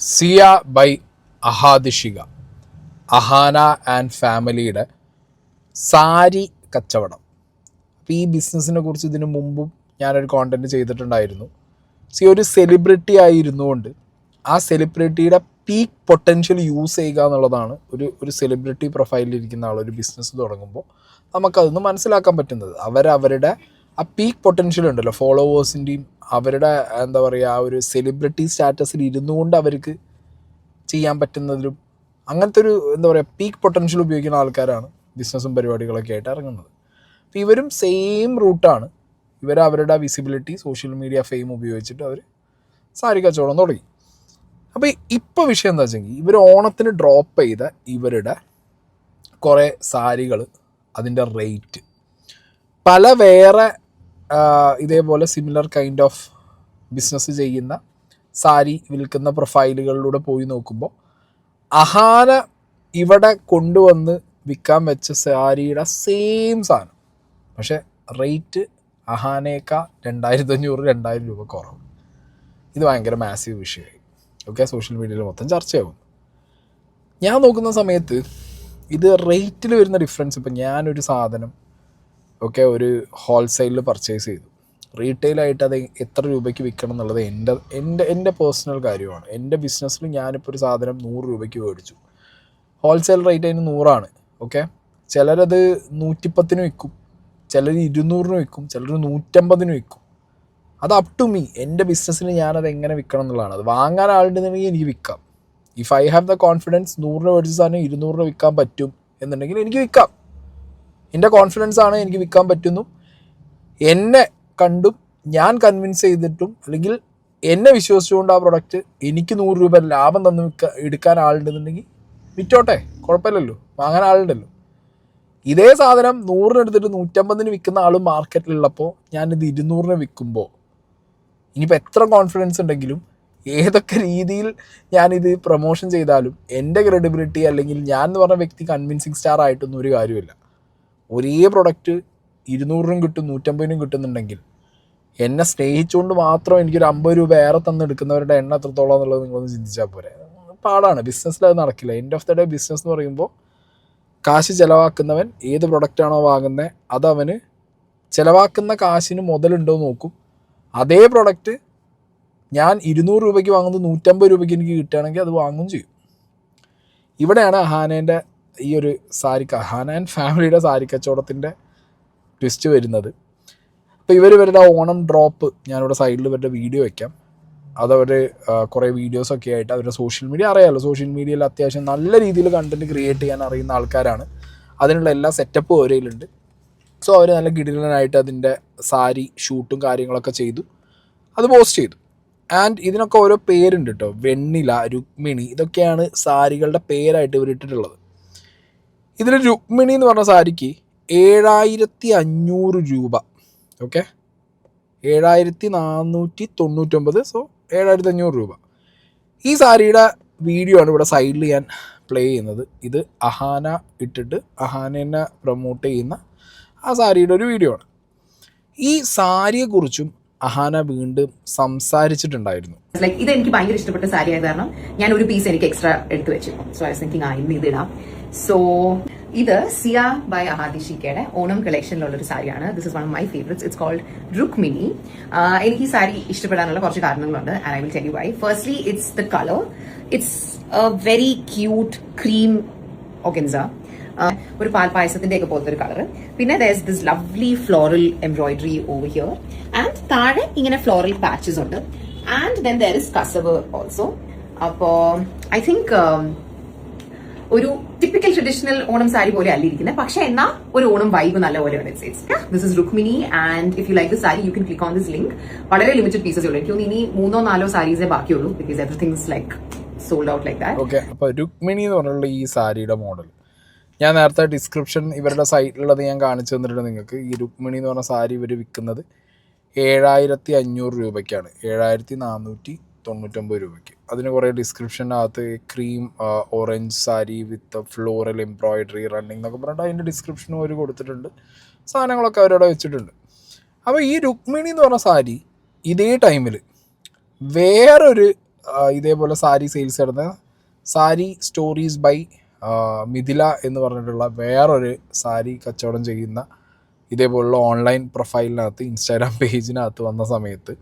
Siya by അഹാദിഷിക, Ahana and ഫാമിലിയുടെ സാരി കച്ചവടം. അപ്പോൾ ഈ ബിസിനസ്സിനെ കുറിച്ച് ഇതിനു മുമ്പും ഞാനൊരു കോണ്ടൻറ്റ് ചെയ്തിട്ടുണ്ടായിരുന്നു. ഒരു സെലിബ്രിറ്റി ആയിരുന്നുകൊണ്ട് ആ സെലിബ്രിറ്റിയുടെ പീക്ക് പൊട്ടൻഷ്യൽ യൂസ് ചെയ്യുക എന്നുള്ളതാണ് ഒരു സെലിബ്രിറ്റി പ്രൊഫൈലിലിരിക്കുന്ന ആളൊരു ബിസിനസ് തുടങ്ങുമ്പോൾ നമുക്കതൊന്ന് മനസ്സിലാക്കാൻ പറ്റുന്നത്. അവരുടെ ആ പീക്ക് പൊട്ടൻഷ്യൽ ഉണ്ടല്ലോ, ഫോളോവേഴ്സിൻ്റെയും അവരുടെ എന്താ പറയുക ആ ഒരു സെലിബ്രിറ്റി സ്റ്റാറ്റസിൽ ഇരുന്നു കൊണ്ട് അവർക്ക് ചെയ്യാൻ പറ്റുന്നതിലും അങ്ങനത്തെ ഒരു എന്താ പറയുക പീക്ക് പൊട്ടൻഷ്യൽ ഉപയോഗിക്കുന്ന ആൾക്കാരാണ് ബിസിനസ്സും പരിപാടികളൊക്കെ ആയിട്ട് ഇറങ്ങുന്നത്. അപ്പോൾ ഇവരും സെയിം റൂട്ടാണ്. അവരുടെ വിസിബിലിറ്റി സോഷ്യൽ മീഡിയ ഫെയിം ഉപയോഗിച്ചിട്ട് അവർ സാരി കച്ചവടം തുടങ്ങി. അപ്പോൾ ഇപ്പോൾ വിഷയം എന്താ വെച്ചെങ്കിൽ ഇവർ ഓണത്തിന് ഡ്രോപ്പ് ചെയ്ത ഇവരുടെ കുറേ സാരികൾ, അതിൻ്റെ റേറ്റ് പല വേറെ ഇതേപോലെ സിമിലർ കൈൻഡ് ഓഫ് ബിസിനസ് ചെയ്യുന്ന സാരി വിൽക്കുന്ന പ്രൊഫൈലുകളിലൂടെ പോയി നോക്കുമ്പോൾ അഹാന ഇവിടെ കൊണ്ടുവന്ന് വിൽക്കാൻ വെച്ച സാരിയുടെ സെയിം സാധനം, പക്ഷേ റേറ്റ് അഹാനേക്കാൾ 2500-2000 രൂപ കുറവ്. ഇത് ഭയങ്കര മാസീവ് വിഷയമായി. ഓക്കെ, സോഷ്യൽ മീഡിയയിൽ മൊത്തം ചർച്ചയാകും. ഞാൻ നോക്കുന്ന സമയത്ത് ഇത് റേറ്റിൽ വരുന്ന ഡിഫറൻസ്, ഇപ്പം ഞാനൊരു സാധനം ഒരു ഹോൾസെയിലിൽ പർച്ചേസ് ചെയ്തു, റീറ്റെയിലായിട്ട് അത് എത്ര രൂപയ്ക്ക് വിൽക്കണം എന്നുള്ളത് എൻ്റെ പേഴ്സണൽ കാര്യമാണ്. എൻ്റെ ബിസിനസ്സിൽ ഞാനിപ്പോൾ ഒരു സാധനം 100 രൂപയ്ക്ക് മേടിച്ചു, ഹോൾസെയിൽ റേറ്റ് അതിന് 100 ഓക്കെ. ചിലരത് 110 വിൽക്കും, ചിലർ 200 വിൽക്കും, ചിലർ 150 വിൽക്കും. അത് അപ് ടു മീ, എൻ്റെ ബിസിനസ്സിന് ഞാനത് എങ്ങനെ വിൽക്കണം എന്നുള്ളതാണ്. അത് വാങ്ങാൻ ആളുണ്ടെന്നുണ്ടെങ്കിൽ എനിക്ക് വിൽക്കാം. If I have the confidence 100 മേടിച്ച സാധനം 200 വിൽക്കാൻ പറ്റും എന്നുണ്ടെങ്കിൽ എനിക്ക് വിൽക്കാം. എൻ്റെ കോൺഫിഡൻസ് ആണ് എനിക്ക് വിൽക്കാൻ പറ്റുന്നു. എന്നെ കണ്ടും ഞാൻ കൺവിൻസ് ചെയ്തിട്ടും അല്ലെങ്കിൽ എന്നെ വിശ്വസിച്ചുകൊണ്ട് ആ പ്രൊഡക്റ്റ് എനിക്ക് 100 രൂപ ലാഭം തന്ന് എടുക്കാൻ ആളുണ്ടെന്നുണ്ടെങ്കിൽ വിറ്റോട്ടെ, കുഴപ്പമില്ലല്ലോ, വാങ്ങാൻ ആളുണ്ടല്ലോ. ഇതേ സാധനം 100 എടുത്തിട്ട് 150 വിൽക്കുന്ന ആളും മാർക്കറ്റിലുള്ളപ്പോൾ ഞാനിത് 200 വിൽക്കുമ്പോൾ ഇനിയിപ്പോൾ എത്ര കോൺഫിഡൻസ് ഉണ്ടെങ്കിലും ഏതൊക്കെ രീതിയിൽ ഞാനിത് പ്രൊമോഷൻ ചെയ്താലും എൻ്റെ ക്രെഡിബിലിറ്റി അല്ലെങ്കിൽ ഞാൻ എന്ന് പറഞ്ഞ വ്യക്തി കൺവിൻസിങ് സ്റ്റാർ ആയിട്ടൊന്നും ഒരു കാര്യമില്ല. ഒരേ പ്രൊഡക്റ്റ് 200 കിട്ടും 150 കിട്ടുന്നുണ്ടെങ്കിൽ എന്നെ സ്നേഹിച്ചുകൊണ്ട് മാത്രം എനിക്കൊരു 50 രൂപ ഏറെ തന്നെടുക്കുന്നവരുടെ എണ്ണം എത്രത്തോളം എന്നുള്ളത് നിങ്ങളൊന്ന് ചിന്തിച്ചാൽ പോരെ. പാടാണ്, ബിസിനസ്സിൽ അത് നടക്കില്ല. End of the day business എന്ന് പറയുമ്പോൾ കാശ് ചിലവാക്കുന്നവൻ ഏത് പ്രൊഡക്റ്റാണോ വാങ്ങുന്നത് അതവന് ചിലവാക്കുന്ന കാശിന് മുതലുണ്ടോ നോക്കും. അതേ പ്രൊഡക്റ്റ് ഞാൻ 200 രൂപയ്ക്ക് വാങ്ങുന്നത് 150 രൂപയ്ക്ക് എനിക്ക് കിട്ടുകയാണെങ്കിൽ അത് വാങ്ങും ചെയ്യും. ഇവിടെയാണ് അഹാനേൻ്റെ ഈ ഒരു അഹാന ആൻഡ് ഫാമിലിയുടെ സാരി കച്ചവടത്തിൻ്റെ ട്വിസ്റ്റ് വരുന്നത്. അപ്പോൾ ഇവരുടെ ഓണം ഡ്രോപ്പ് ഞാനിവിടെ സൈഡിൽ ഇവരുടെ വീഡിയോ വയ്ക്കാം. അതവർ കുറേ വീഡിയോസൊക്കെ ആയിട്ട് അവരുടെ സോഷ്യൽ മീഡിയ അറിയാമല്ലോ, സോഷ്യൽ മീഡിയയിൽ അത്യാവശ്യം നല്ല രീതിയിൽ കണ്ടൻറ്റ് ക്രിയേറ്റ് ചെയ്യാൻ അറിയുന്ന ആൾക്കാരാണ്. അതിനുള്ള എല്ലാ സെറ്റപ്പും അവരയിലുണ്ട്. സോ അവർ നല്ല കിടിലനായിട്ട് അതിൻ്റെ സാരി ഷൂട്ടും കാര്യങ്ങളൊക്കെ ചെയ്തു, അത് പോസ്റ്റ് ചെയ്തു. ആൻഡ് ഇതിനൊക്കെ ഓരോ പേരുണ്ട് കേട്ടോ, വെണ്ണില, രുക്മിണി, ഇതൊക്കെയാണ് സാരികളുടെ പേരായിട്ട് ഇവരിട്ടിട്ടുള്ളത്. ഇതിൽ രുക്മിണി എന്ന് പറഞ്ഞ സാരിക്ക് 7500 രൂപ, ഓക്കെ, 7499, സോ 7500 രൂപ. ഈ സാരിയുടെ വീഡിയോ ആണ് ഇവിടെ സൈഡിൽ ഞാൻ പ്ലേ ചെയ്യുന്നത്. ഇത് അഹാന ഇട്ടിട്ട് അഹാനെന്നെ പ്രൊമോട്ട് ചെയ്യുന്ന ആ സാരിയുടെ ഒരു വീഡിയോ ആണ്. ഈ സാരിയെക്കുറിച്ചും അഹാന വീണ്ടും സംസാരിച്ചിട്ടുണ്ടായിരുന്നു. ഇത് എനിക്ക് ഭയങ്കര ഇഷ്ടപ്പെട്ട സാരി ആയത് കാരണം ഞാൻ ഒരു പീസ് എനിക്ക് എക്സ്ട്രാ എടുത്തു വെച്ചു. സോ ഐ വാസ് തിങ്കിങ് ഇന്ന് ഇതിടാം. സോ ഇത് സിയ ബൈ അഹാദിഷിക്കയുടെ ഓണം കളക്ഷനിലുള്ള ഒരു സാരിയാണ്. This is one of my favourites. It's called Rukmini. എനിക്ക് ഈ സാരി ഇഷ്ടപ്പെടാനുള്ള കുറച്ച് കാരണങ്ങളുണ്ട് and I will tell you why. Firstly it's the colour. It's a very cute cream organza, ഒരു പാൽപായസത്തിന്റെ ഒക്കെ പോലത്തെ ഒരു കളർ. പിന്നെ there's this lovely floral embroidery over here and താഴെ ഇങ്ങനെ ഫ്ലോറൽ പാച്ചസ് ഉണ്ട്. and then there is കസവ് ഓൾസോ. അപ്പോ ഐ തിങ്ക് ഒരു ടിപ്പിക്കൽ ട്രഡീഷണൽ ഓണം സാരി പോലെ അല്ല ഇരിക്കുന്നത്, പക്ഷെ എന്നാ ഒരു ഓണം വൈബ് നല്ല പോലെയാണ്. This is Rukmini and if you like this sari you can click on this link. വളരെ ലിമിറ്റഡ് പീസസ് ഉള്ളൂ. എനിക്ക് തോന്നുന്നു ഇനി 3-4 സാരീസേ ബാക്കിയുള്ളൂ, because everything is like sold out like that. Okay, അപ്പോൾ രുക്മിണി എന്ന് പറഞ്ഞുള്ള ഈ സാരിയുടെ മോഡൽ ഞാൻ നേരത്തെ ഡിസ്ക്രിപ്ഷൻ ഇവരുടെ സൈറ്റിലുള്ളത് ഞാൻ കാണിച്ചു തന്നിട്ടുണ്ട് നിങ്ങൾക്ക്. ഈ രുക്മിണി എന്ന് പറഞ്ഞ സാരി ഇവർ വിൽക്കുന്നത് 7500 രൂപയ്ക്കാണ്, 7499 രൂപയ്ക്ക്. അതിന് കുറേ ഡിസ്ക്രിപ്ഷനകത്ത് cream orange sari with floral embroidery running എന്നൊക്കെ പറഞ്ഞിട്ട് അതിൻ്റെ ഡിസ്ക്രിപ്ഷനും അവർ കൊടുത്തിട്ടുണ്ട്, സാധനങ്ങളൊക്കെ അവരവിടെ വെച്ചിട്ടുണ്ട്. അപ്പോൾ ഈ രുക്മിണി എന്ന് പറഞ്ഞ സാരി ഇതേ ടൈമിൽ വേറൊരു ഇതേപോലെ സാരി സെയിൽസ് നടന്ന സാരി സ്റ്റോറീസ് ബൈ മിഥില എന്ന് പറഞ്ഞിട്ടുള്ള വേറൊരു സാരി കച്ചവടം ചെയ്യുന്ന ഇതേപോലുള്ള ഓൺലൈൻ പ്രൊഫൈലിനകത്ത് ഇൻസ്റ്റാഗ്രാം പേജിനകത്ത് വന്ന സമയത്ത്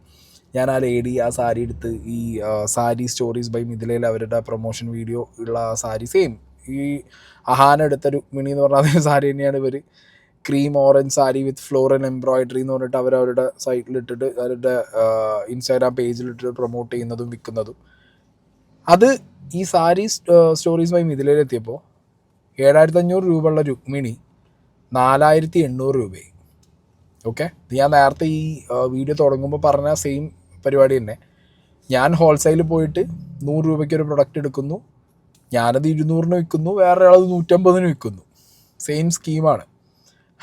ഞാൻ ആ ലേഡി ആ സാരി എടുത്ത് ഈ സാരി സ്റ്റോറീസ് ബൈ മിഥിലയിൽ അവരുടെ പ്രൊമോഷൻ വീഡിയോ ഉള്ള ആ സാരി സെയിം ഈ അഹാന എടുത്ത രുക്മിണി എന്ന് പറഞ്ഞ അതേ സാരി തന്നെയാണ് ഇവർ cream orange sari with floral embroidery എന്ന് പറഞ്ഞിട്ട് അവരവരുടെ സൈറ്റിലിട്ടിട്ട് അവരുടെ ഇൻസ്റ്റാഗ്രാം പേജിലിട്ടിട്ട് പ്രൊമോട്ട് ചെയ്യുന്നതും വിൽക്കുന്നതും. അത് ഈ സാരി സ്റ്റോറീസ് ബൈ മിഥിലയിലെത്തിയപ്പോൾ 7500 രൂപ ഉള്ള രുക്മിണി 4800 രൂപയായി. ഓക്കെ, ഞാൻ നേരത്തെ ഈ വീഡിയോ തുടങ്ങുമ്പോൾ പറഞ്ഞ സെയിം പരിപാടി തന്നെ. ഞാൻ ഹോൾസെയിൽ പോയിട്ട് 100 രൂപയ്ക്ക് ഒരു പ്രൊഡക്റ്റ് എടുക്കുന്നു, ഞാനത് 200-ന് വിൽക്കുന്നു, വേറെ ആളത് 150-ന് വിൽക്കുന്നു. സെയിം സ്കീമാണ്.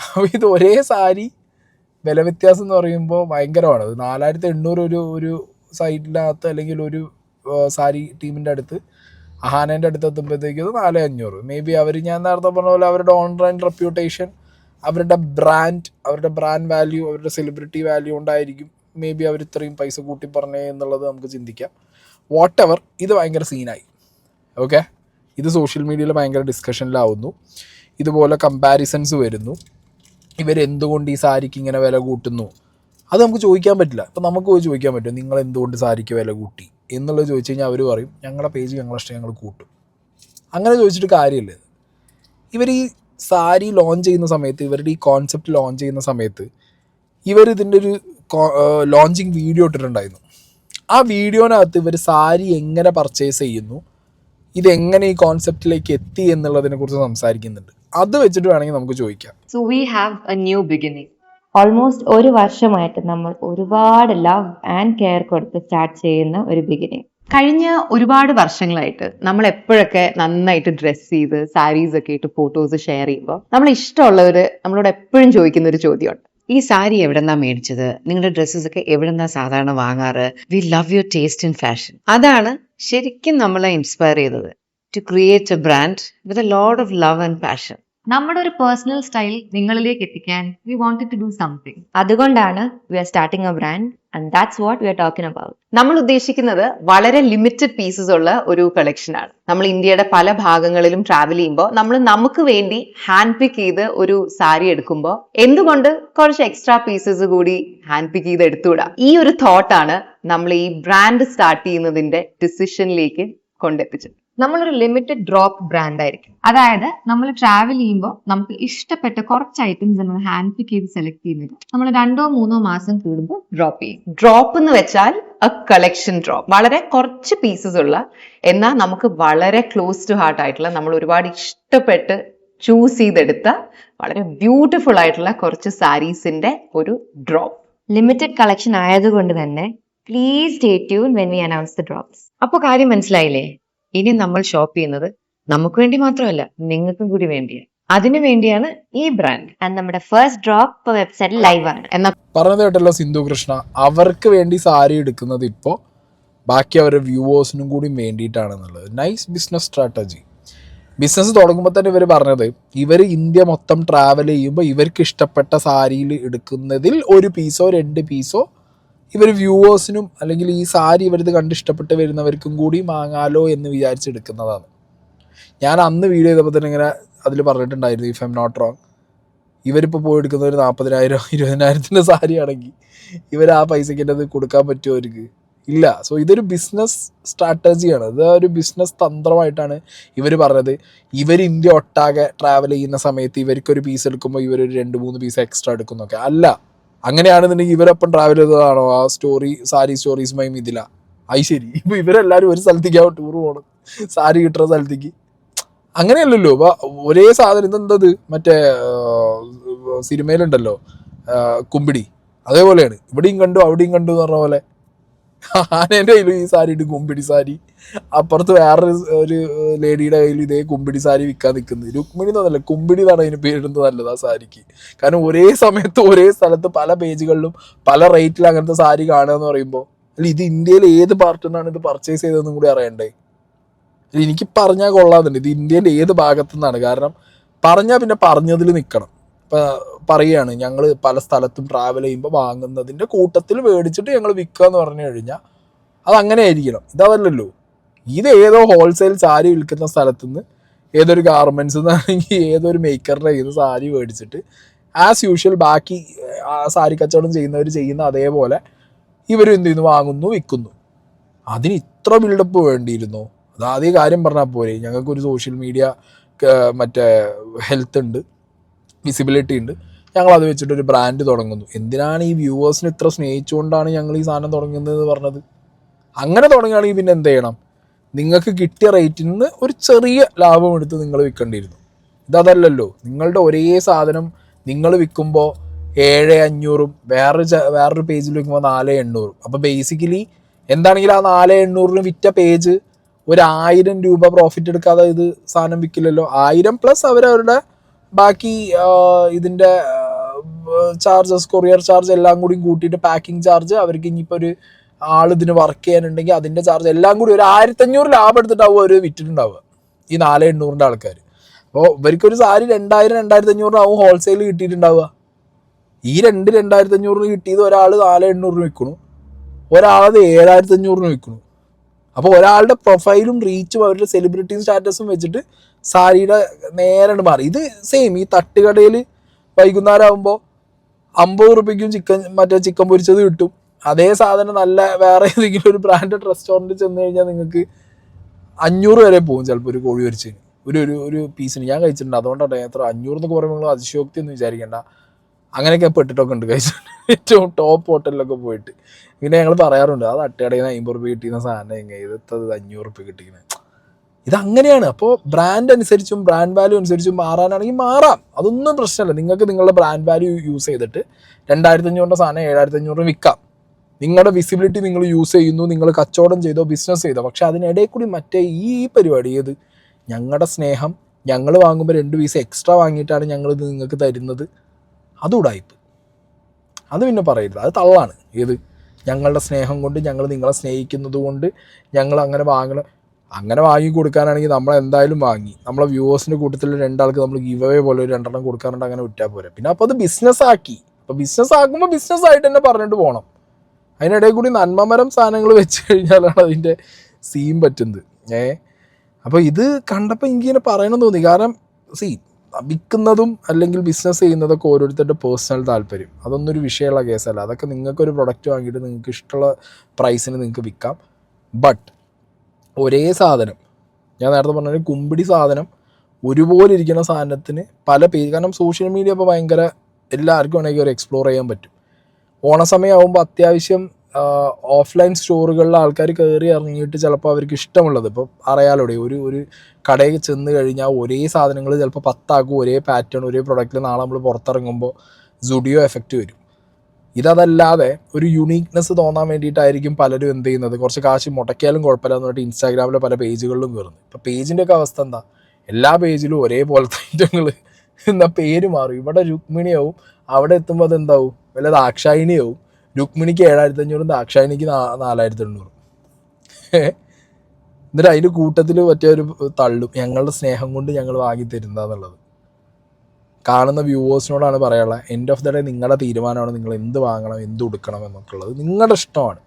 അപ്പോൾ ഇത് ഒരേ സാരി വില വ്യത്യാസം എന്ന് പറയുമ്പോൾ ഭയങ്കരമാണ്. അത് 4800 ഒരു സൈറ്റിനകത്ത് അല്ലെങ്കിൽ ഒരു സാരി ടീമിൻ്റെ അടുത്ത് അഹാനേൻ്റെ അടുത്ത് എത്തുമ്പോഴത്തേക്കും 4500. മേ ബി അവർ ഞാൻ നേരത്തെ പറഞ്ഞ പോലെ അവരുടെ ഓൺലൈൻ റെപ്യൂട്ടേഷൻ, അവരുടെ ബ്രാൻഡ് വാല്യൂ, അവരുടെ സെലിബ്രിറ്റി വാല്യൂ ഉണ്ടായിരിക്കും മേ ബി അവർ ഇത്രയും പൈസ കൂട്ടി പറഞ്ഞേ എന്നുള്ളത് നമുക്ക് ചിന്തിക്കാം. വാട്ട് എവർ, ഇത് ഭയങ്കര സീനായി. ഓക്കെ, ഇത് സോഷ്യൽ മീഡിയയിൽ ഭയങ്കര ഡിസ്കഷനിലാവുന്നു. ഇതുപോലെ കമ്പാരിസൺസ് വരുന്നു. ഇവരെന്തുകൊണ്ട് ഈ സാരിക്ക് ഇങ്ങനെ വില കൂട്ടുന്നു അത് നമുക്ക് ചോദിക്കാൻ പറ്റില്ല. ഇപ്പം നമുക്ക് പോയി ചോദിക്കാൻ പറ്റും നിങ്ങൾ എന്തുകൊണ്ട് സാരിക്ക് വില കൂട്ടി എന്നുള്ളത് ചോദിച്ചു കഴിഞ്ഞാൽ അവർ പറയും ഞങ്ങളുടെ പേജ് ഞങ്ങളുടെ ഇഷ്ടം ഞങ്ങൾ കൂട്ടും. അങ്ങനെ ചോദിച്ചിട്ട് കാര്യമില്ല. ഇവർ ഈ സാരി ലോഞ്ച് ചെയ്യുന്ന സമയത്ത്, ഇവരുടെ ഈ കോൺസെപ്റ്റ് ലോഞ്ച് ചെയ്യുന്ന സമയത്ത് ഇതിൻ്റെ ഒരു ലോഞ്ചിങ് വീഡിയോ ഇട്ടിട്ടുണ്ടായിരുന്നു. ആ വീഡിയോനകത്ത് ഇവർ സാരി എങ്ങനെ പർച്ചേസ് ചെയ്യുന്നു, ഇതെങ്ങനെ ഈ കോൺസെപ്റ്റിലേക്ക് എത്തി എന്നുള്ളതിനെ കുറിച്ച് സംസാരിക്കുന്നുണ്ട്. അത് വെച്ചിട്ട് വേണമെങ്കിൽ നമുക്ക് ചോദിക്കാം. So we have a new beginning. Almost 1 വർഷമായിട്ട് നമ്മൾ ഒരുപാട് ലവ് ആൻഡ് കെയർ കൊടുത്ത് സ്റ്റാർട്ട് ചെയ്യുന്ന ഒരു ബിഗിനിങ്. കഴിഞ്ഞ ഒരുപാട് വർഷങ്ങളായിട്ട് നമ്മൾ എപ്പോഴൊക്കെ നന്നായിട്ട് ഡ്രസ്സ് ചെയ്ത് സാരീസ് ഒക്കെ ഇട്ട് ഫോട്ടോസ് ഷെയർ ചെയ്യുമ്പോൾ നമ്മൾ ഇഷ്ടമുള്ളവര് നമ്മളോട് എപ്പോഴും ചോദിക്കുന്ന ഒരു ചോദ്യമുണ്ട്, ഈ സാരി എവിടെന്നാ മേടിച്ചത്, നിങ്ങളുടെ ഡ്രസ്സസ് ഒക്കെ എവിടെന്നാ സാധാരണ വാങ്ങാറ്, we love your taste in fashion. അതാണ് ശരിക്കും നമ്മളെ ഇൻസ്പയർ ചെയ്തത്, to create a brand with a lot of love and passion. നമ്മുടെ ഒരു പേഴ്സണൽ സ്റ്റൈൽ നിങ്ങളിലേക്ക് എത്തിക്കാൻ we wanted to do something. അതുകൊണ്ടാണ് we are starting a brand and that's what we are talking about. നമ്മൾ ഉദ്ദേശിക്കുന്നത് വളരെ limited pieces ഉള്ള ഒരു കളക്ഷൻ ആണ്. നമ്മൾ ഇന്ത്യയുടെ പല ഭാഗങ്ങളിലും ട്രാവൽ ചെയ്യുമ്പോൾ നമ്മൾ നമുക്ക് വേണ്ടി ഹാൻഡ് പിക്ക് ചെയ്ത് ഒരു സാരി എടുക്കുമ്പോൾ എന്തുകൊണ്ട് കുറച്ച് എക്സ്ട്രാ പീസസ് കൂടി ഹാൻഡ് പിക്ക് ചെയ്ത് എടുത്തുകൂടാ? ഈ ഒരു തോട്ടാണ് നമ്മൾ ഈ ബ്രാൻഡ് സ്റ്റാർട്ട് ചെയ്യുന്നതിന്റെ ഡിസിഷനിലേക്ക് കൊണ്ടെത്തിച്ചത്. നമ്മളൊരു ലിമിറ്റഡ് ഡ്രോപ്പ് ബ്രാൻഡ് ആയിരിക്കും. അതായത് നമ്മൾ ട്രാവൽ ചെയ്യുമ്പോൾ നമുക്ക് ഇഷ്ടപ്പെട്ട കുറച്ച് ഐറ്റംസ് നമ്മൾ ഹാൻഡ് പിക്ക് ചെയ്ത് സെലക്ട് ചെയ്യുന്നത് നമ്മൾ 2-3 മാസം കൂടുമ്പോൾ ഡ്രോപ്പ് ചെയ്യും. ഡ്രോപ്പ് എന്ന് വെച്ചാൽ എ കളക്ഷൻ ഡ്രോപ്പ്. വളരെ കുറച്ച് പീസസ് ഉള്ള, എന്നാൽ നമുക്ക് വളരെ ക്ലോസ് ടു ഹാർട്ട് ആയിട്ടുള്ള, നമ്മൾ ഒരുപാട് ഇഷ്ടപ്പെട്ട് ചൂസ് ചെയ്തെടുത്ത വളരെ ബ്യൂട്ടിഫുൾ ആയിട്ടുള്ള കുറച്ച് സാരീസിന്റെ ഒരു ഡ്രോപ്പ്. ലിമിറ്റഡ് കളക്ഷൻ ആയതുകൊണ്ട് തന്നെ please stay tune when we announce the drops. അപ്പൊ കാര്യം മനസ്സിലായില്ലേ? ഇനി നമ്മൾ ഷോപ്പ് ചെയ്യുന്നത് നമുക്ക് വേണ്ടി മാത്രമല്ല, നിങ്ങൾക്കും കൂടി വേണ്ടിയാണ്. അതിനു വേണ്ടിയാണ് ഈ ബ്രാൻഡ്. ആൻഡ് നമ്മുടെ ഫസ്റ്റ് ഡ്രോപ്പ് വെബ്സൈറ്റിൽ ലൈവ് ആണ്. എന്നാ പറഞ്ഞത് കേട്ടല്ലോ സിന്ധു കൃഷ്ണ, അവർക്ക് വേണ്ടി സാരി എടുക്കുന്നത് ഇപ്പോൾ ബാക്കി അവരുടെ വ്യൂവേഴ്സിനും കൂടി വേണ്ടിയിട്ടാണെന്നുള്ളത്. Nice business strategy. ബിസിനസ് തുടങ്ങുമ്പോൾ തന്നെ ഇവർ പറഞ്ഞത് ഇവർ ഇന്ത്യ മൊത്തം ട്രാവൽ ചെയ്യുമ്പോൾ ഇവർക്ക് ഇഷ്ടപ്പെട്ട സാരിയിൽ എടുക്കുന്നതിൽ 1 പീസോ 2 പീസോ ഇവർ വ്യൂവേഴ്സിനും അല്ലെങ്കിൽ ഈ സാരി ഇവരിത് കണ്ട് ഇഷ്ടപ്പെട്ട് വരുന്നവർക്കും കൂടി വാങ്ങാലോ എന്ന് വിചാരിച്ചെടുക്കുന്നതാണ്. ഞാൻ അന്ന് വീഡിയോ ചെയ്തപ്പോൾ തന്നെ ഇങ്ങനെ അതിൽ പറഞ്ഞിട്ടുണ്ടായിരുന്നു, if I'm not wrong, ഇവരിപ്പോൾ പോയി എടുക്കുന്ന ഒരു 40,000-20,000 സാരി ആണെങ്കിൽ ഇവർ ആ പൈസയ്ക്ക് അത് കൊടുക്കാൻ പറ്റുമോ അവർക്ക്? ഇല്ല. സോ ഇതൊരു ബിസിനസ് സ്ട്രാറ്റജിയാണ്, ഇത് ഒരു ബിസിനസ് തന്ത്രമായിട്ടാണ് ഇവർ പറഞ്ഞത്. ഇവർ ഇന്ത്യ ഒട്ടാകെ ട്രാവൽ ചെയ്യുന്ന സമയത്ത് ഇവർക്കൊരു പീസ് എടുക്കുമ്പോൾ ഇവരൊരു 2-3 പീസ് എക്സ്ട്രാ എടുക്കുന്നൊക്കെ അല്ല. അങ്ങനെയാണെന്നുണ്ടെങ്കിൽ ഇവരൊപ്പം ട്രാവൽ ചെയ്തതാണോ ആ സാരി സ്റ്റോറീസുമായി ഇതില? അത് ശരി, ഇപ്പം ഇവരെല്ലാവരും ഒരു സ്ഥലത്തേക്കാവും ടൂർ പോകണം സാരി കിട്ടുന്ന സ്ഥലത്തേക്ക്. അങ്ങനെയല്ലല്ലോ. അപ്പം ഒരേ സാധനം ഇതെന്തത് മറ്റേ സിനിമയിലുണ്ടല്ലോ കുമ്പിടി, അതേപോലെയാണ് ഇവിടെയും കണ്ടു അവിടെയും കണ്ടു എന്ന് പറഞ്ഞ പോലെ. ആനേൻ്റെ കയ്യിലും ഈ സാരി ഇട്ട് കുമ്പിടി സാരി, അപ്പുറത്ത് വേറൊരു ഒരു ലേഡിയുടെ കയ്യിൽ ഇതേ കുമ്പിടി സാരി വിൽക്കാൻ നിൽക്കുന്നത്. രുക്മിണി എന്നല്ല കുമ്പിടി എന്നാണ് അതിന് പേരിടുന്നത് നല്ലത് ആ സാരിക്ക്. കാരണം ഒരേ സമയത്ത് ഒരേ സ്ഥലത്ത് പല പേജുകളിലും പല റേറ്റിൽ അങ്ങനത്തെ സാരി കാണുക എന്ന് പറയുമ്പോൾ അല്ല ഇത് ഇന്ത്യയിൽ ഏത് പാർട്ടിൽ നിന്നാണ് ഇത് പർച്ചേസ് ചെയ്തതെന്നും കൂടി അറിയണ്ടേ? എനിക്ക് പറഞ്ഞാൽ കൊള്ളാതുണ്ട് ഇത് ഇന്ത്യയിൽ ഏത് ഭാഗത്തു നിന്നാണ്. കാരണം പറഞ്ഞാൽ പിന്നെ പറഞ്ഞതിൽ നിൽക്കണം. ഇപ്പം പറയുകയാണ് ഞങ്ങൾ പല സ്ഥലത്തും ട്രാവൽ ചെയ്യുമ്പോൾ വാങ്ങുന്നതിൻ്റെ കൂട്ടത്തിൽ മേടിച്ചിട്ട് ഞങ്ങൾ വിൽക്കുക എന്ന് പറഞ്ഞു കഴിഞ്ഞാൽ അതങ്ങനെ ആയിരിക്കണം. ഇതല്ലല്ലോ, ഇത് ഏതോ ഹോൾസെയിൽ സാരി വിൽക്കുന്ന സ്ഥലത്തുനിന്ന് ഏതൊരു ഗാർമെൻറ്റ്സ് നിന്നാണെങ്കിൽ ഏതൊരു മേക്കറുടെ കയ്യിൽ നിന്ന് സാരി മേടിച്ചിട്ട് ആസ് യൂഷ്വൽ ബാക്കി സാരി കച്ചവടം ചെയ്യുന്നവർ ചെയ്യുന്ന അതേപോലെ ഇവരും എന്ത് ചെയ്യുന്നു, വാങ്ങുന്നു, വിൽക്കുന്നു. അതിന് ഇത്ര ബിൽഡപ്പ് വേണ്ടിയിരുന്നോ? അത് ആദ്യം കാര്യം പറഞ്ഞാൽ പോരെ, ഞങ്ങൾക്കൊരു സോഷ്യൽ മീഡിയ മറ്റേ ഹെൽത്ത് ഉണ്ട്, വിസിബിലിറ്റി ഉണ്ട്, ഞങ്ങളത് വെച്ചിട്ടൊരു ബ്രാൻഡ് തുടങ്ങുന്നു. എന്തിനാണ് ഈ വ്യൂവേഴ്സിന് ഇത്ര സ്നേഹിച്ചുകൊണ്ടാണ് ഞങ്ങൾ ഈ സാധനം തുടങ്ങുന്നതെന്ന് പറഞ്ഞത്? അങ്ങനെ തുടങ്ങുകയാണെങ്കിൽ പിന്നെ എന്ത് ചെയ്യണം, നിങ്ങൾക്ക് കിട്ടിയ റേറ്റിൽ നിന്ന് ഒരു ചെറിയ ലാഭം എടുത്ത് നിങ്ങൾ വിൽക്കേണ്ടിയിരുന്നു. ഇതല്ലല്ലോ, നിങ്ങളുടെ ഒരേ സാധനം നിങ്ങൾ വിൽക്കുമ്പോൾ 7,500 വേറൊരു പേജിൽ വിൽക്കുമ്പോൾ 4,800. അപ്പോൾ ബേസിക്കലി എന്താണെങ്കിലും ആ 4,800 വിറ്റ പേജ് 1,000 രൂപ പ്രോഫിറ്റ് എടുക്കാതെ ഇത് സാധനം വിൽക്കില്ലല്ലോ. 1000 പ്ലസ് അവരവരുടെ ബാക്കി ഇതിൻ്റെ ചാർജസ്, കൊറിയർ ചാർജ് എല്ലാം കൂടി കൂട്ടിയിട്ട് പാക്കിംഗ് ചാർജ്, അവർക്ക് ഇനിയിപ്പോൾ ഒരു ഇതിന് വർക്ക് ചെയ്യാനുണ്ടെങ്കിൽ അതിൻ്റെ ചാർജ് എല്ലാം കൂടി ഒരു 1,500 ലാഭം എടുത്തിട്ടാവും അവർ വിറ്റിട്ടുണ്ടാവുക ഈ 4,800 ആൾക്കാർ. അപ്പോൾ ഇവർക്കൊരു സാരി 2,000-2,500 ആവും ഹോൾസെയിൽ കിട്ടിയിട്ടുണ്ടാവുക. ഈ 2,500 കിട്ടിയത് ഒരാൾ 4,800 വിൽക്കണു, ഒരാളത് 7,500 വിൽക്കണു. അപ്പോൾ ഒരാളുടെ പ്രൊഫൈലും റീച്ചും അവരുടെ സെലിബ്രിറ്റി സ്റ്റാറ്റസും വെച്ചിട്ട് സാരിയുടെ നേരെ മാറി. ഇത് സെയിം ഈ തട്ടുകടയിൽ വൈകുന്നേരം ആകുമ്പോൾ 50 രൂപയ്ക്കും ചിക്കൻ പൊരിച്ചത് കിട്ടും. അതേ സാധനം നല്ല വേറെ ഏതെങ്കിലും ഒരു ബ്രാൻഡഡ് റെസ്റ്റോറൻറ്റിൽ ചെന്ന് കഴിഞ്ഞാൽ നിങ്ങൾക്ക് 500 വരെ പോകും ചിലപ്പോൾ ഒരു കോഴി പൊരിച്ചതിന്, ഒരു പീസിന്. ഞാൻ കഴിച്ചിട്ടുണ്ട്, അതുകൊണ്ടാണ് എത്ര 500 എന്നൊക്കെ പറയുമ്പോൾ നിങ്ങൾ അതിശയോക്തി ഒന്നും വിചാരിക്കേണ്ട. അങ്ങനെയൊക്കെ പെട്ടിട്ടൊക്കെ ഉണ്ട് കഴിച്ചിട്ടുണ്ട്, ഏറ്റവും ടോപ്പ് ഹോട്ടലിലൊക്കെ പോയിട്ട്. പിന്നെ ഞങ്ങൾ പറയാറുണ്ട്, അത് തട്ടുകടയിൽ നിന്ന് 50 രൂപ കിട്ടിയുന്ന സാധനം എങ്ങനെ ഇതെത്തത് 500 രൂപ കിട്ടിക്കുന്നത്. ഇതങ്ങനെയാണ്. അപ്പോൾ ബ്രാൻഡ് അനുസരിച്ചും ബ്രാൻഡ് വാല്യൂ അനുസരിച്ചും മാറാനാണെങ്കിൽ മാറാം, അതൊന്നും പ്രശ്നമല്ല. നിങ്ങൾക്ക് നിങ്ങളുടെ ബ്രാൻഡ് വാല്യൂ യൂസ് ചെയ്തിട്ട് 2,500 സാധനം 7,500 വിൽക്കാം. നിങ്ങളുടെ വിസിബിലിറ്റി നിങ്ങൾ യൂസ് ചെയ്യുന്നു, നിങ്ങൾ കച്ചവടം ചെയ്തോ ബിസിനസ് ചെയ്തോ. പക്ഷെ അതിനിടയിൽ കൂടി മറ്റേ ഈ പരിപാടി ഏത്, ഞങ്ങളുടെ സ്നേഹം ഞങ്ങൾ വാങ്ങുമ്പോൾ 2 പീസ് എക്സ്ട്രാ വാങ്ങിയിട്ടാണ് ഞങ്ങളിത് നിങ്ങൾക്ക് തരുന്നത്, അത് ഉടായിപ്പ്. അത് പിന്നെ പറയരുത്, അത് തള്ളാണ്. ഏത്, ഞങ്ങളുടെ സ്നേഹം കൊണ്ട്, ഞങ്ങൾ നിങ്ങളെ സ്നേഹിക്കുന്നത് കൊണ്ട് ഞങ്ങൾ അങ്ങനെ വാങ്ങണം. അങ്ങനെ വാങ്ങി കൊടുക്കാനാണെങ്കിൽ നമ്മളെന്തായാലും വാങ്ങി, നമ്മളെ വ്യൂവേഴ്സിൻ്റെ കൂട്ടത്തിൽ 2 ആൾക്ക് നമ്മൾ ഗിവ് അവേ പോലെ ഒരു 2 എണ്ണം കൊടുക്കാറുണ്ട്, അങ്ങനെ വിറ്റാൽ പോരെ. പിന്നെ അപ്പോൾ അത് ബിസിനസ്സാക്കി. അപ്പോൾ ബിസിനസ് ആക്കുമ്പോൾ ബിസിനസ്സായിട്ട് തന്നെ പറഞ്ഞിട്ട് പോകണം. അതിനിടയിൽ കൂടി നന്മമരം സാധനങ്ങൾ വെച്ച് കഴിഞ്ഞാലാണ് അതിൻ്റെ സീൻ പറ്റുന്നത്. അപ്പോൾ ഇത് കണ്ടപ്പോൾ എനിക്കിങ്ങനെ പറയണം തോന്നി. കാരണം വിൽക്കുന്നതും അല്ലെങ്കിൽ ബിസിനസ് ചെയ്യുന്നതൊക്കെ ഓരോരുത്തരുടെ പേഴ്സണൽ താല്പര്യം, അതൊന്നും ഒരു വിഷയമുള്ള കേസല്ല. അതൊക്കെ നിങ്ങൾക്കൊരു പ്രൊഡക്റ്റ് വാങ്ങിയിട്ട് നിങ്ങൾക്ക് ഇഷ്ടമുള്ള പ്രൈസിന് നിങ്ങൾക്ക് വിൽക്കാം. ബട്ട് ഒരേ സാധനം, ഞാൻ നേരത്തെ പറഞ്ഞ കുമ്പിടി സാധനം ഒരുപോലെ ഇരിക്കുന്ന സാധനത്തിന് പല പേജ്, കാരണം സോഷ്യൽ മീഡിയ ഇപ്പോൾ ഭയങ്കര എല്ലാവർക്കും വേണമെങ്കിൽ ഒരു എക്സ്പ്ലോർ ചെയ്യാൻ പറ്റും. ഓണസമയമാകുമ്പോൾ അത്യാവശ്യം ഓഫ്ലൈൻ സ്റ്റോറുകളിലെ ആൾക്കാർ കയറി ഇറങ്ങിയിട്ട് ചിലപ്പോൾ അവർക്ക് ഇഷ്ടമുള്ളത്, ഇപ്പോൾ അറിയാലോടെ ഒരു കടയിൽ ചെന്ന് കഴിഞ്ഞാൽ ഒരേ സാധനങ്ങൾ ചിലപ്പോൾ 10 ആക്കും, ഒരേ പാറ്റേൺ, ഒരേ പ്രൊഡക്റ്റിൽ നാളെ നമ്മൾ പുറത്തിറങ്ങുമ്പോൾ സുഡിയോ എഫക്റ്റ് വരും. ഇതല്ലാതെ ഒരു യുണീക്നെസ് തോന്നാൻ വേണ്ടിയിട്ടായിരിക്കും പലരും എന്ത് ചെയ്യുന്നത്, കുറച്ച് കാശ് മുടക്കിയാലും കുഴപ്പമില്ല എന്ന് പറഞ്ഞിട്ട് ഇൻസ്റ്റാഗ്രാമിലെ പല പേജുകളിലും കയറുന്നു. ഇപ്പോൾ പേജിൻ്റെയൊക്കെ അവസ്ഥ എന്താ, എല്ലാ പേജിലും ഒരേപോലത്തെ ഐറ്റങ്ങൾ, എന്നാൽ പേര് മാറും. ഇവിടെ രുക്മിണിയാവും, അവിടെ എത്തുമ്പോൾ അതെന്താവും, വല്ല ദാക്ഷായിണിയാവും. രുക്മിണിക്ക് 7,500, ദാക്ഷായിണിക്ക് 4,800. എന്നിട്ട് അതിൻ്റെ കൂട്ടത്തിൽ മറ്റേ ഒരു തള്ളും, ഞങ്ങളുടെ സ്നേഹം കൊണ്ട് ഞങ്ങൾ വാങ്ങി തരുന്നതെന്നുള്ളത്. കാണുന്ന വ്യൂവേഴ്സിനോടാണ് പറയാനുള്ളത്, എൻഡ് ഓഫ് ദ ഡേ നിങ്ങളുടെ തീരുമാനമാണ്, നിങ്ങൾ എന്ത് വാങ്ങണം എന്ത് കൊടുക്കണം എന്നൊക്കെ ഉള്ളത് നിങ്ങളുടെ ഇഷ്ടമാണ്.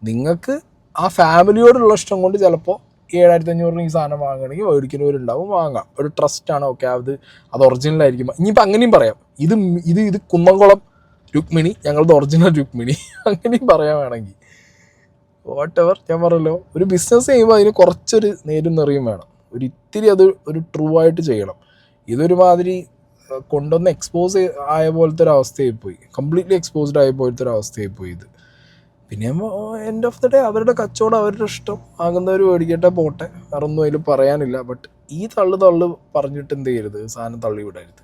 നിങ്ങൾക്ക് ആ ഫാമിലിയോടുള്ള ഇഷ്ടം കൊണ്ട് ചിലപ്പോൾ 7,500 ഈ സാധനം വാങ്ങണമെങ്കിൽ മേടിക്കുന്നവരുണ്ടാവും, വാങ്ങാം. ഒരു ട്രസ്റ്റാണ്, ഓക്കെ, അത് ഒറിജിനലായിരിക്കും. ഇനിയിപ്പോൾ അങ്ങനെയും പറയാം, ഇത് കുന്നംകുളം രുക്മിണി, ഞങ്ങളുടെ ഒറിജിനൽ രുക്മിണി, അങ്ങനെയും പറയാൻ വേണമെങ്കിൽ. വാട്ട് എവർ, ഞാൻ പറഞ്ഞല്ലോ, ഒരു ബിസിനസ് ചെയ്യുമ്പോൾ അതിന് കുറച്ചൊരു നേരും നിറയും വേണം, ഇത്തിരി അത് ഒരു ട്രൂ ആയിട്ട് ചെയ്യണം. ഇതൊരുമാതിരി കൊണ്ടുവന്ന് എക്സ്പോസ് ആയ പോലത്തെ ഒരു അവസ്ഥയായി പോയി, കംപ്ലീറ്റ്ലി എക്സ്പോസ്ഡ് ആയ പോലത്തെ ഒരു അവസ്ഥയായി പോയി ഇത്. പിന്നെ എൻഡ് ഓഫ് ദ ഡേ അവരുടെ കച്ചവടം, അവരുടെ ഇഷ്ടം, ആകുന്നവർ മേടിക്കട്ടെ പോട്ടെ, വേറൊന്നും അതിൽ പറയാനില്ല. ബട്ട് ഈ തള്ളു പറഞ്ഞിട്ട് എന്ത് ചെയ്യരുത്, സാധനം തള്ളി വിടരുത്.